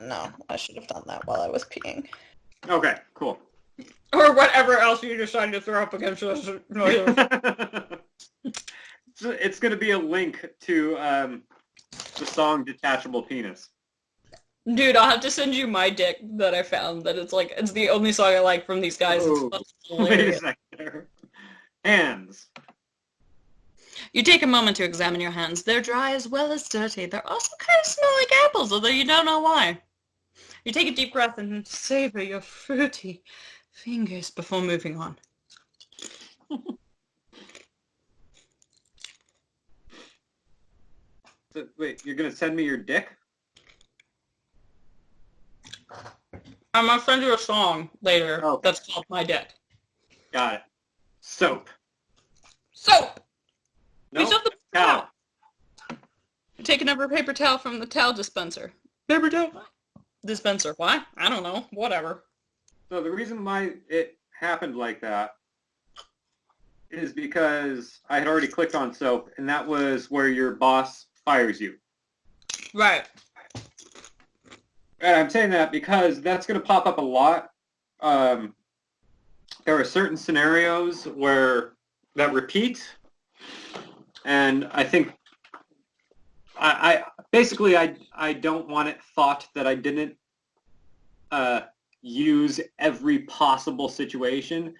No, I should have done that while I was peeing. Okay, cool. Or whatever else you decide to throw up against us. It's going to be a link to the song Detachable Penis. Dude, I'll have to send you my dick that I found. That it's the only song I like from these guys. Oh, wait a second there. Hands. You take a moment to examine your hands. They're dry as well as dirty. They're also kind of smell like apples, although you don't know why. You take a deep breath and savor your fruity fingers before moving on. So, wait, you're going to send me your dick? I'm going to send you a song later that's called My Dick. Got it. Soap. Soap! No, towel. Take another paper towel from the towel dispenser. Paper towel dispenser. Why? I don't know. Whatever. So the reason why it happened like that is because I had already clicked on soap, and that was where your boss fires you. Right. And I'm saying that because that's going to pop up a lot. There are certain scenarios where that repeat, and I think I don't want it thought that I didn't use every possible situation.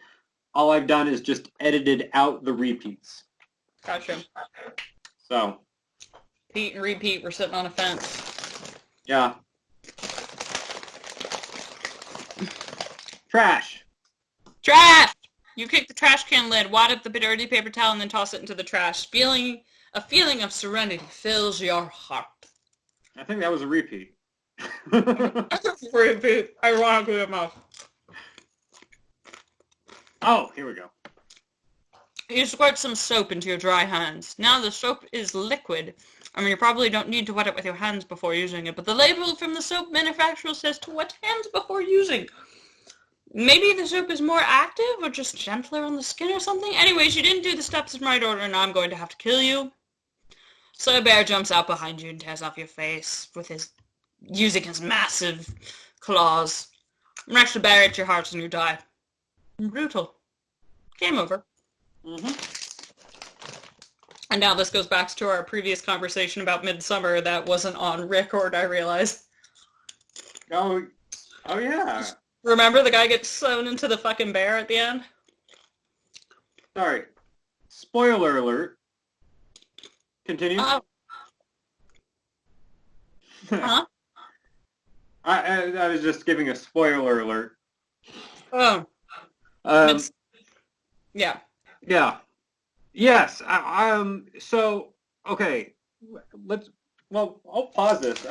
All I've done is just edited out the repeats. Gotcha. So. Repeat and repeat. We're sitting on a fence. Yeah. Trash. Trash! You kick the trash can lid, wad up the dirty paper towel, and then toss it into the trash. A feeling of serenity fills your heart. I think that was a repeat. Repeat. Ironically enough. Oh, here we go. You squirt some soap into your dry hands. Now the soap is liquid. I mean, you probably don't need to wet it with your hands before using it, but the label from the soap manufacturer says to wet hands before using. Maybe the soap is more active or just gentler on the skin or something? Anyways, you didn't do the steps in right order, and now I'm going to have to kill you. So a bear jumps out behind you and tears off your face using his massive claws. Next, the bear hits your heart and you die. Brutal. Game over. Mm-hmm. And now this goes back to our previous conversation about Midsommer that wasn't on record, I realize. Oh yeah. Remember the guy gets sewn into the fucking bear at the end? Sorry. Spoiler alert. Continue. Huh? I was just giving a spoiler alert. Oh. Yeah. Yeah. Yes. So, okay. I'll pause this.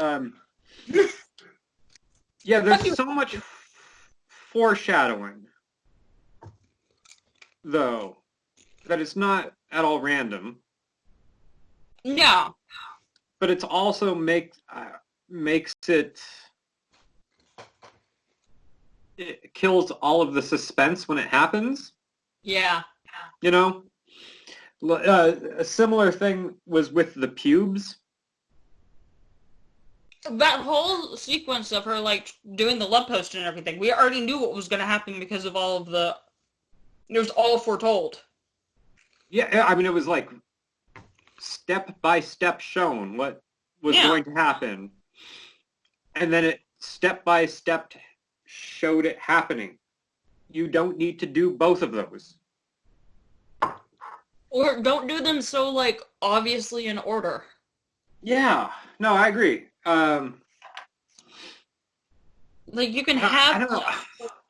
Yeah, there's so much foreshadowing, though, that it's not at all random. No. But it's also makes it kills all of the suspense when it happens. Yeah. You know? A similar thing was with the pubes. That whole sequence of her, doing the love post and everything, we already knew what was going to happen because of all of it was all foretold. Yeah, I mean, it was step by step shown what was going to happen. And then it step by step showed it happening. You don't need to do both of those. Or don't do them so, obviously in order. Yeah. No, I agree. You can have... I don't know.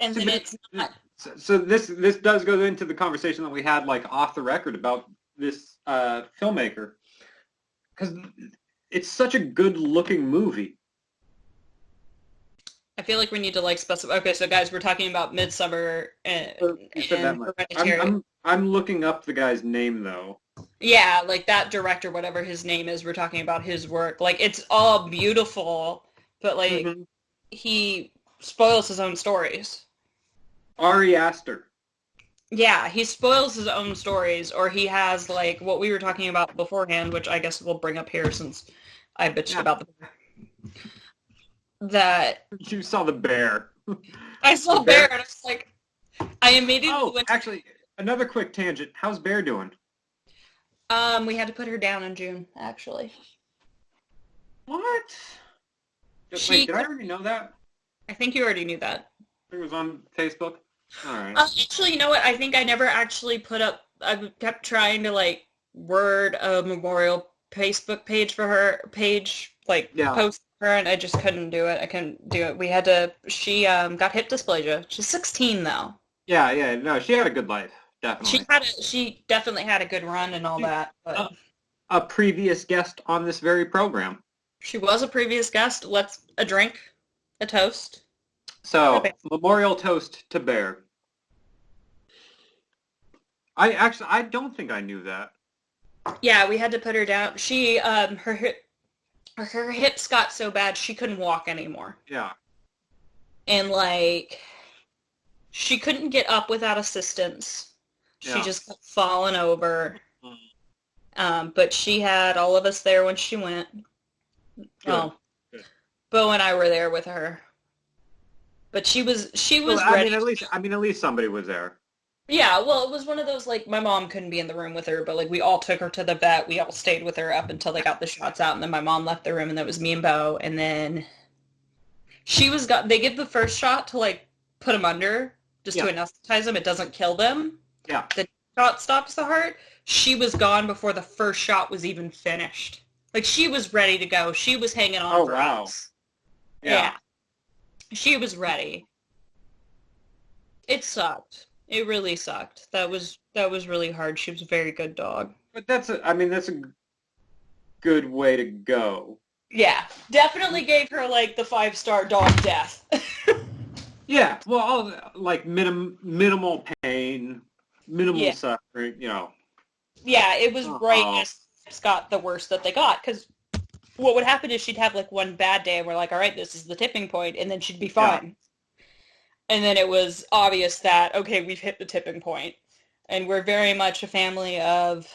And then it's not... So this does go into the conversation that we had, off the record about this filmmaker. Because it's such a good-looking movie. I feel like we need to specify. Okay, so guys, we're talking about Midsommer and Hereditary. I'm looking up the guy's name though. Yeah, that director, whatever his name is, we're talking about his work. It's all beautiful, but he spoils his own stories. Ari Aster. Yeah, he spoils his own stories, or he has what we were talking about beforehand, which I guess we'll bring up here since I bitched about the. that You saw the bear. I saw The bear? Bear and I was like, I immediately went. Actually, another quick tangent. How's Bear doing? We had to put her down in June, actually. What? Wait, did I already know that? I think you already knew that. It was on Facebook? All right. Actually, you know what? I think I never actually put up. I kept trying to like word a memorial Facebook page for her, post for her, and I just couldn't do it. I couldn't do it. We had to. She got hip dysplasia. She's 16 though. Yeah. No, she had a good life, definitely. She definitely had a good run and all that. But A previous guest on this very program. she was a previous guest. Let's a drink, a toast. So, Okay. memorial toast to Bear. I don't think I knew that. Yeah, we had to put her down. She her hips got so bad she couldn't walk anymore. Yeah. And like she couldn't get up without assistance. She Yeah. just kept falling over. But she had all of us there when she went. Good. Bo and I were there with her. But she was Well, ready. at least somebody was there. Yeah, well, it was one of those, like, my mom couldn't be in the room with her, but, like, we all took her to the vet. We all stayed with her up until they got the shots out, and then my mom left the room, and that was me and Bo, and then they give the first shot to, like, put them under, just to anesthetize them. It doesn't kill them. Yeah. The shot stops the heart. She was gone before the first shot was even finished. Like, she was ready to go. She was hanging on for us. Yeah. She was ready. It sucked. It really sucked. That was really hard. She was a very good dog. But that's a good way to go. Yeah, definitely gave her like the 5-star dog death. Yeah, well, like minimal pain, minimal suffering, you know. Yeah, it was right as it's got the worst that they got, because what would happen is she'd have like one bad day and we're like, all right, this is the tipping point, and then she'd be fine. Yeah. And then it was obvious that, okay, we've hit the tipping point. And we're very much a family of,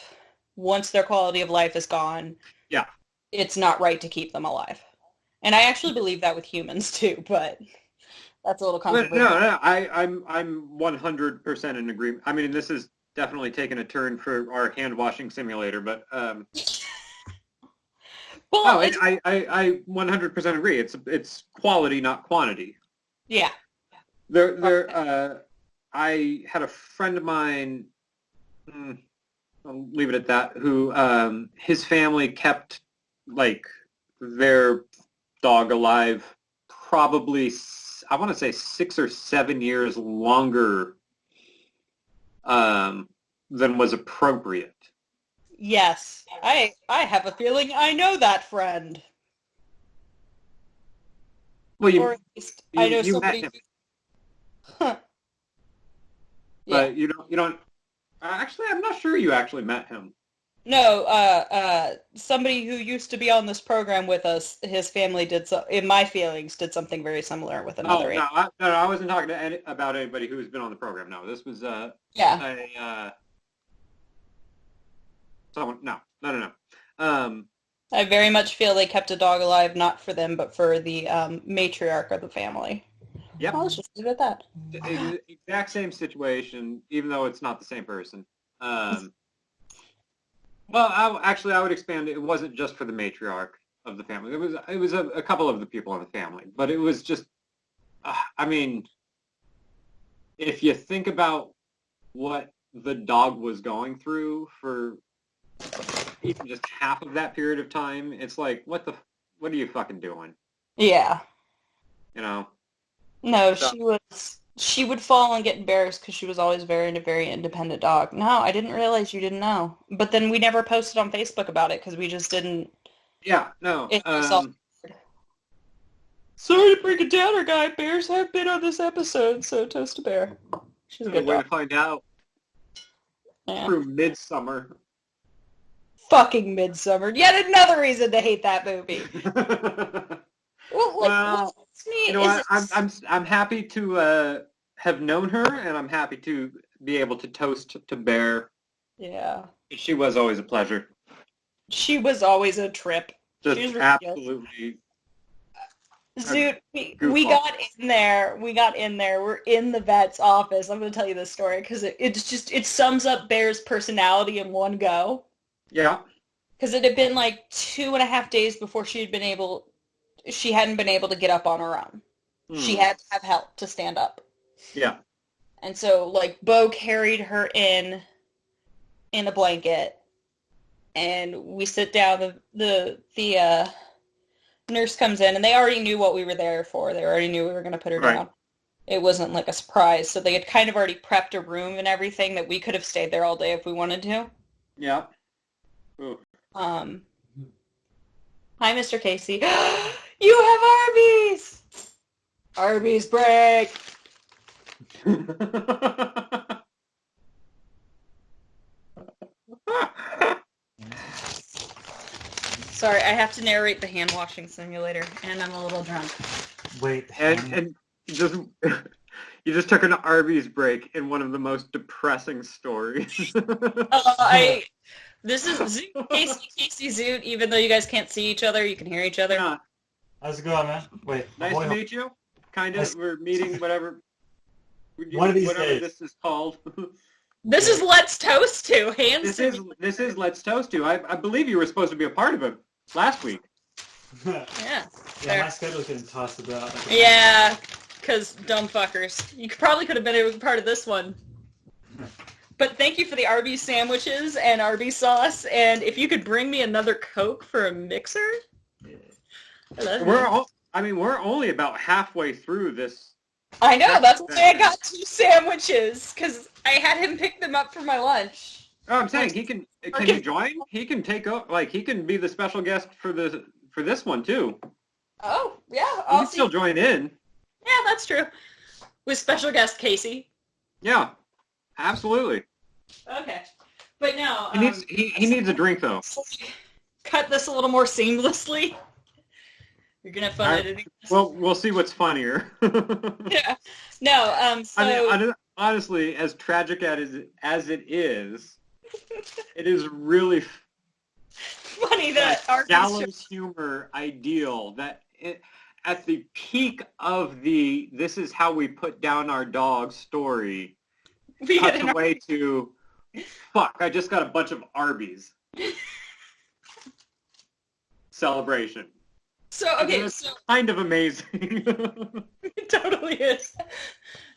once their quality of life is gone, it's not right to keep them alive. And I actually believe that with humans too, but that's a little controversial. No, I'm 100% in agreement. I mean, this is definitely taken a turn for our hand washing simulator, but well, I 100% agree. It's quality, not quantity. Yeah. I had a friend of mine, I'll leave it at that, who his family kept like their dog alive probably, I want to say 6 or 7 years longer than was appropriate. Yes. I have a feeling I know that friend. Well, or at least I know somebody. Met him. Huh. But you don't. Actually, I'm not sure you actually met him. No, somebody who used to be on this program with us, his family did in my feelings, did something very similar with another. No, I wasn't talking about anybody who's been on the program. No, this was someone. No. I very much feel they kept a dog alive, not for them, but for the matriarch of the family. Yep. I'll just leave it at that. Exact same situation, even though it's not the same person. Well, I would expand it. It wasn't just for the matriarch of the family. It was a couple of the people in the family, but it was just. I mean, if you think about what the dog was going through for even just half of that period of time, it's like, what are you fucking doing? Yeah. You know. No, she would fall and get embarrassed because she was always a very independent dog. No, I didn't realize you didn't know. But then we never posted on Facebook about it because we just didn't. Yeah, no. Sorry to break it down, our guy. Bears have been on this episode, so toast to Bear. She's a good dog. To find out through Midsommer. Fucking Midsommer. Yet another reason to hate that movie. Well, you know what? I'm happy to have known her, and I'm happy to be able to toast to Bear. Yeah. She was always a pleasure. She was always a trip. Just absolutely. Zoot, we Goofball. got in there. We got in there. We're in the vet's office. I'm going to tell you this story because it sums up Bear's personality in one go. Yeah. Because it had been like 2.5 days before she hadn't been able to get up on her own. She had to have help to stand up. Yeah. And so, like, Bo carried her in a blanket, and we sit down. The nurse comes in, and they already knew what we were there for. They already knew we were going to put her down. It wasn't like a surprise. So they had kind of already prepped a room and everything that we could have stayed there all day if we wanted to. Yeah. Ooh. Hi, Mr. Kasey. You have Arby's! Arby's break! Sorry, I have to narrate the hand washing simulator, and I'm a little drunk. Wait. And you just took an Arby's break in one of the most depressing stories. This is Zoot, Kasey Zoot. Even though you guys can't see each other, you can hear each other. Yeah. How's it going, man? Wait. Nice to meet you. Kind of. We're meeting whatever. One of these whatever days. this is called. This is Let's Toast To. This is Let's Toast To. I believe you were supposed to be a part of it last week. Yeah. Yeah, my schedule's getting tossed about. Yeah, because dumb fuckers. You probably could have been a part of this one. But thank you for the Arby's sandwiches and Arby's sauce, and if you could bring me another Coke for a mixer. Yeah. We're only about halfway through this. I know, that's why I got 2 sandwiches, because I had him pick them up for my lunch. Oh, I'm saying can you join? He can he can be the special guest for this one too. Oh, yeah. He can still join in. Yeah, that's true. With special guest Kasey. Yeah, absolutely. Okay. But no. He needs a drink though. Cut this a little more seamlessly. You're gonna have fun editing this. Well, we'll see what's funnier. Yeah. No. So. I mean, honestly, as tragic as it is, it is really funny that gallows humor ideal that at the peak of the "this is how we put down our dog" story cuts away to fuck. I just got a bunch of Arby's celebration. So okay, it's kind of amazing. It totally is.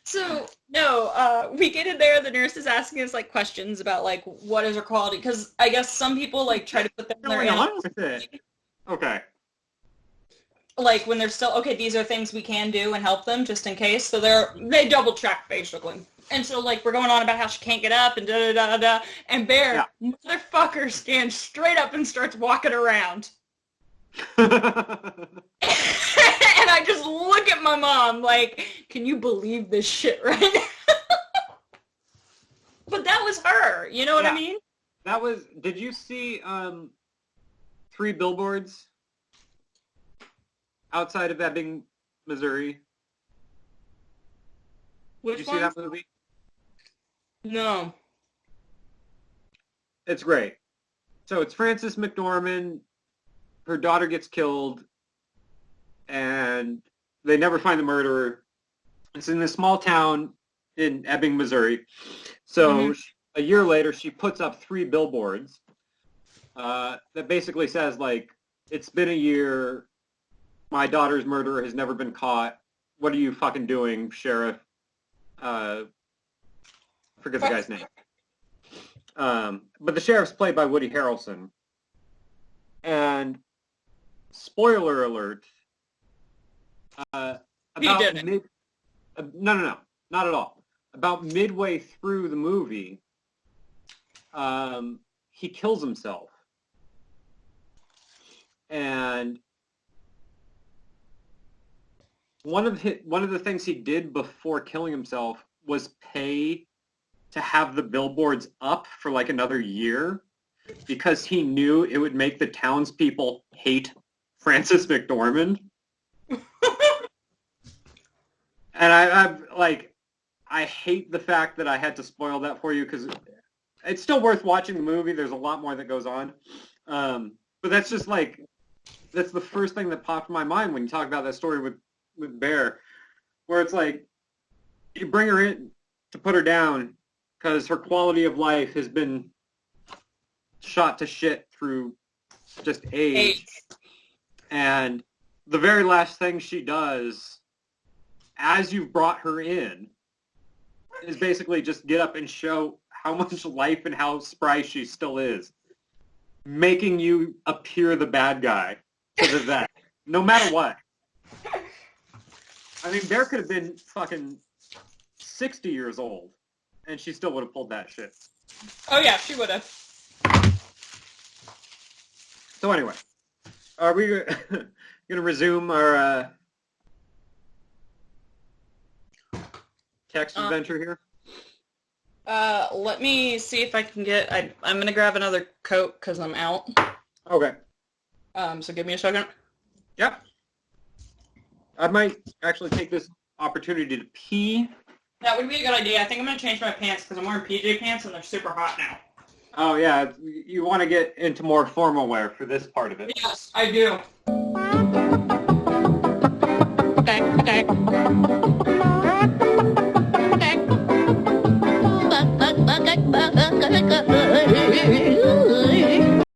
So no, we get in there. The nurse is asking us like questions about like what is her quality, because I guess some people like try to put them in their animals. With it. Okay. Like when they're still okay, these are things we can do and help them just in case. So they double check basically. And so like we're going on about how she can't get up and da da da da. And Bear, motherfucker, stands straight up and starts walking around. And I just look at my mom like, can you believe this shit right now? But that was her, you know what I mean? That was, did you see 3 billboards outside of Ebbing, Missouri? Which did you see that movie? No. It's great. So it's Frances McDormand. Her daughter gets killed, and they never find the murderer. It's in this small town in Ebbing, Missouri. So a year later, she puts up 3 billboards that basically says, like, it's been a year. My daughter's murderer has never been caught. What are you fucking doing, sheriff? I forget the guy's name. But the sheriff's played by Woody Harrelson. And spoiler alert, about no, not at all. About midway through the movie, he kills himself. And one of the things he did before killing himself was pay to have the billboards up for like another year, because he knew it would make the townspeople hate Frances McDormand. And I hate the fact that I had to spoil that for you, because it's still worth watching the movie. There's a lot more that goes on. But that's just like, that's the first thing that popped in my mind when you talk about that story with Bear, where it's like you bring her in to put her down because her quality of life has been shot to shit through just age. And the very last thing she does as you've brought her in is basically just get up and show how much life and how spry she still is, making you appear the bad guy because of that, no matter what. I mean, Bear could have been fucking 60 years old, and she still would have pulled that shit. Oh yeah, she would have. So anyway, are we going to resume our text adventure here? Let me see if I can get... I'm going to grab another coat because I'm out. Okay. So give me a second. Yep. I might actually take this opportunity to pee. That would be a good idea. I think I'm going to change my pants because I'm wearing PJ pants and they're super hot now. Oh, yeah. You want to get into more formal wear for this part of it. Yes, I do. Okay.